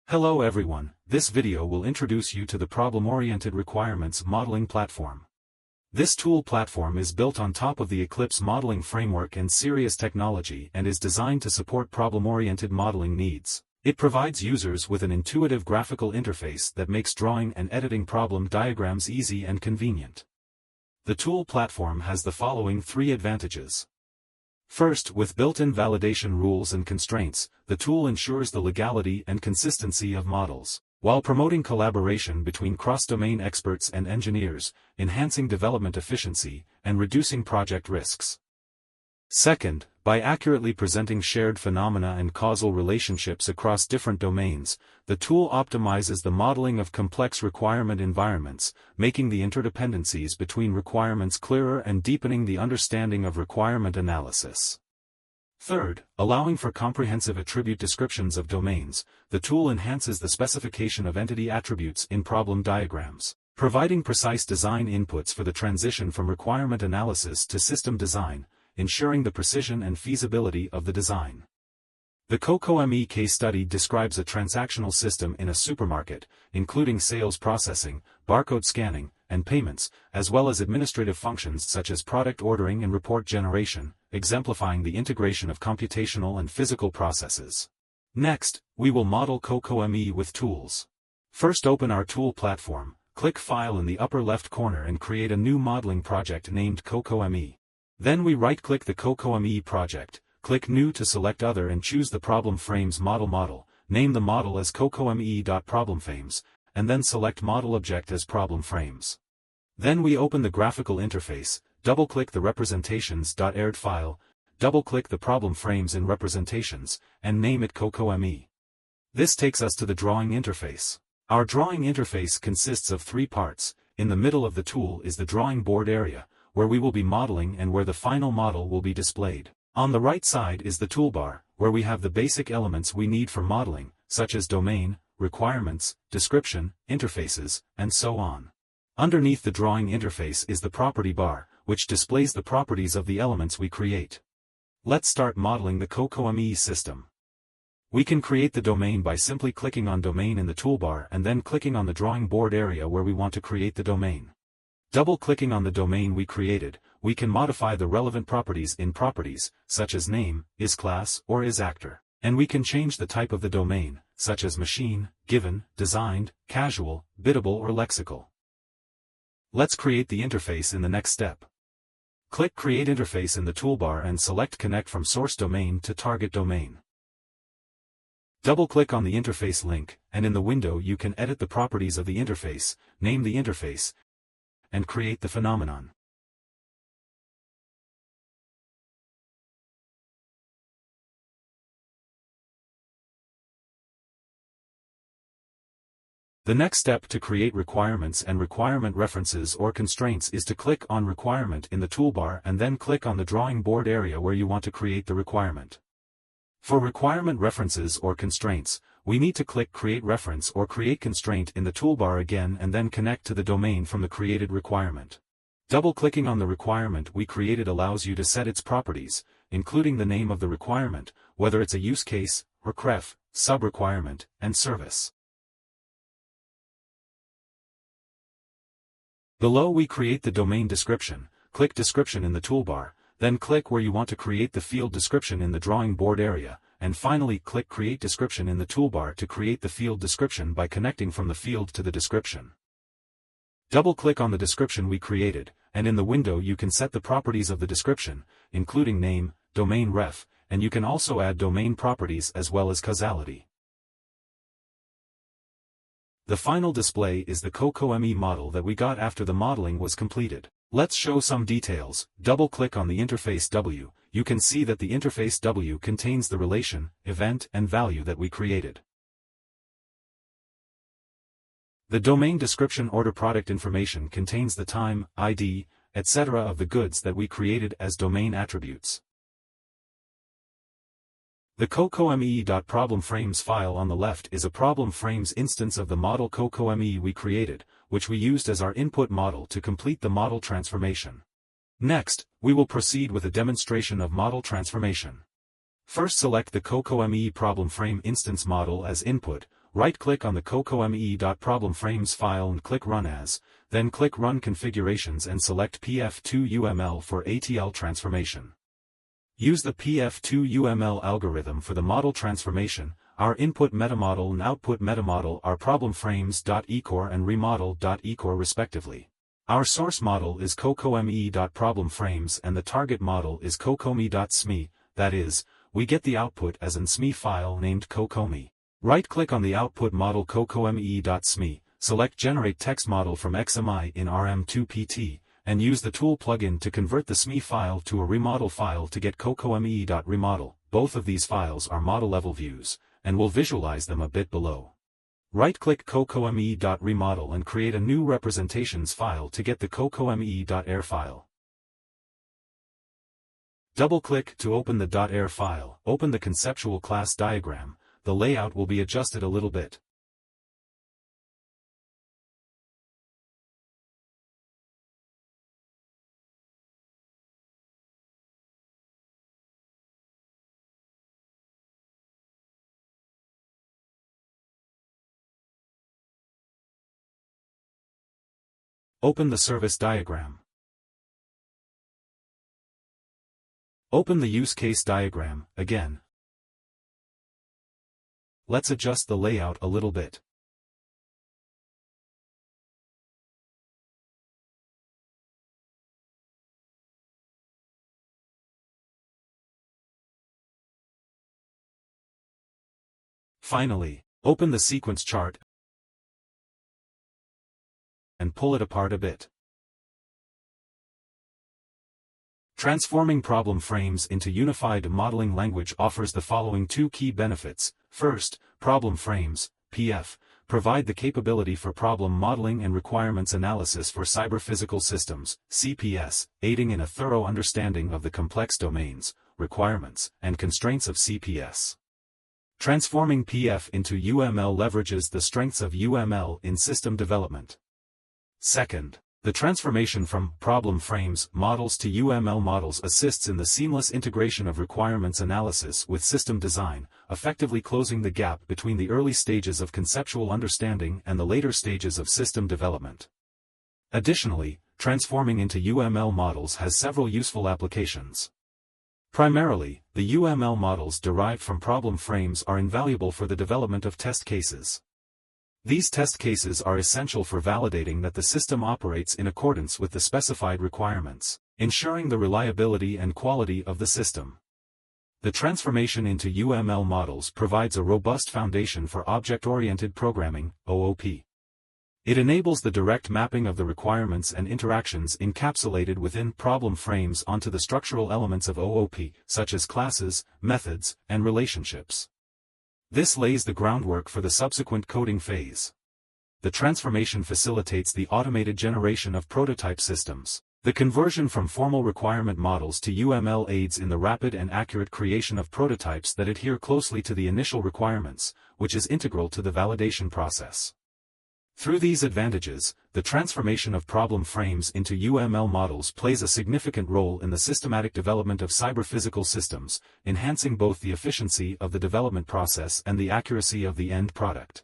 Hello everyone, this video will introduce you to the Problem-Oriented Requirements Modeling Platform. This tool platform is built on top of the Eclipse modeling framework and Sirius technology and is designed to support problem-oriented modeling needs. It provides users with an intuitive graphical interface that makes drawing and editing problem diagrams easy and convenient. The tool platform has the following 3 advantages. First, with built-in validation rules and constraints, the tool ensures the legality and consistency of models, while promoting collaboration between cross-domain experts and engineers, enhancing development efficiency, and reducing project risks. Second, by accurately presenting shared phenomena and causal relationships across different domains, the tool optimizes the modeling of complex requirement environments, making the interdependencies between requirements clearer and deepening the understanding of requirement analysis. Third, allowing for comprehensive attribute descriptions of domains, the tool enhances the specification of entity attributes in problem diagrams, providing precise design inputs for the transition from requirement analysis to system design, ensuring the precision and feasibility of the design. The CoCoME case study describes a transactional system in a supermarket, including sales processing, barcode scanning, and payments, as well as administrative functions such as product ordering and report generation, exemplifying the integration of computational and physical processes. Next, we will model CoCoME with tools. First, open our tool platform, click File in the upper left corner and create a new modeling project named CoCoME. Then we right-click the CoCoME project, click New to select Other and choose the Problem Frames model, name the model as CoCoME.ProblemFrames, and then select Model Object as Problem Frames. Then we open the graphical interface, double-click the Representations.erd file, double-click the Problem Frames in Representations, and name it CoCoME. This takes us to the drawing interface. Our drawing interface consists of 3 parts. In the middle of the tool is the drawing board area, where we will be modeling and where the final model will be displayed. On the right side is the toolbar, where we have the basic elements we need for modeling, such as domain, requirements, description, interfaces, and so on. Underneath the drawing interface is the property bar, which displays the properties of the elements we create. Let's start modeling the CoCoME system. We can create the domain by simply clicking on Domain in the toolbar and then clicking on the drawing board area where we want to create the domain. Double-clicking on the domain we created, we can modify the relevant properties in Properties, such as Name, isClass, or isActor. And we can change the type of the domain, such as Machine, Given, Designed, Casual, Biddable or Lexical. Let's create the interface in the next step. Click Create Interface in the toolbar and select Connect from Source Domain to Target Domain. Double-click on the interface link, and in the window you can edit the properties of the interface, name the interface, and create the phenomenon. The next step to create requirements and requirement references or constraints is to click on Requirement in the toolbar and then click on the drawing board area where you want to create the requirement. For requirement references or constraints, we need to click Create Reference or Create Constraint in the toolbar again and then connect to the domain from the created requirement. Double-clicking on the requirement we created allows you to set its properties, including the name of the requirement, whether it's a use case, requef, sub-requirement, and service. Below we create the domain description, click Description in the toolbar, then click where you want to create the field description in the drawing board area, and finally click Create Description in the toolbar to create the field description by connecting from the field to the description. Double-click on the description we created, and in the window you can set the properties of the description, including name, domain ref, and you can also add domain properties as well as causality. The final display is the CoCoME model that we got after the modeling was completed. Let's show some details. Double-click on the interface W. You can see that the interface W contains the relation, event, and value that we created. The domain description order product information contains the time, ID, etc. of the goods that we created as domain attributes. The CoCoME.ProblemFrames file on the left is a problem frames instance of the model CoCoME we created, which we used as our input model to complete the model transformation. Next, we will proceed with a demonstration of model transformation. First select the CoCoME problem frame instance model as input, Right-click on the cocome.problemframes file and click Run As, then click Run Configurations and select PF2UML for ATL transformation. Use the PF2UML algorithm for the model transformation. Our input metamodel and output metamodel are problemframes.ecore and remodel.ecore respectively. Our source model is cocome.problemframes and the target model is cocome.sme, that is, we get the output as an SME file named cocome. Right-click on the output model cocome.sme, select Generate Text Model from XMI in RM2PT, and use the tool plugin to convert the SME file to a remodel file to get cocome.remodel. Both of these files are model-level views, and we'll visualize them a bit below. Right-click cocome.remodel and create a new representations file to get the cocome.air file. Double-click to open the .air file. Open the conceptual class diagram. The layout will be adjusted a little bit. Open the service diagram. Open the use case diagram, again. Let's adjust the layout a little bit. Finally, open the sequence chart and pull it apart a bit. Transforming problem frames into unified modeling language offers the following two key benefits. First, problem frames, PF, provide the capability for problem modeling and requirements analysis for cyber-physical systems, CPS, aiding in a thorough understanding of the complex domains, requirements, and constraints of CPS. Transforming PF into UML leverages the strengths of UML in system development. Second, the transformation from problem frames models to UML models assists in the seamless integration of requirements analysis with system design, effectively closing the gap between the early stages of conceptual understanding and the later stages of system development. Additionally, transforming into UML models has several useful applications. Primarily, the UML models derived from problem frames are invaluable for the development of test cases. These test cases are essential for validating that the system operates in accordance with the specified requirements, ensuring the reliability and quality of the system. The transformation into UML models provides a robust foundation for object-oriented programming, OOP. It enables the direct mapping of the requirements and interactions encapsulated within problem frames onto the structural elements of OOP, such as classes, methods, and relationships. This lays the groundwork for the subsequent coding phase. The transformation facilitates the automated generation of prototype systems. The conversion from formal requirement models to UML aids in the rapid and accurate creation of prototypes that adhere closely to the initial requirements, which is integral to the validation process. Through these advantages, the transformation of problem frames into UML models plays a significant role in the systematic development of cyber-physical systems, enhancing both the efficiency of the development process and the accuracy of the end product.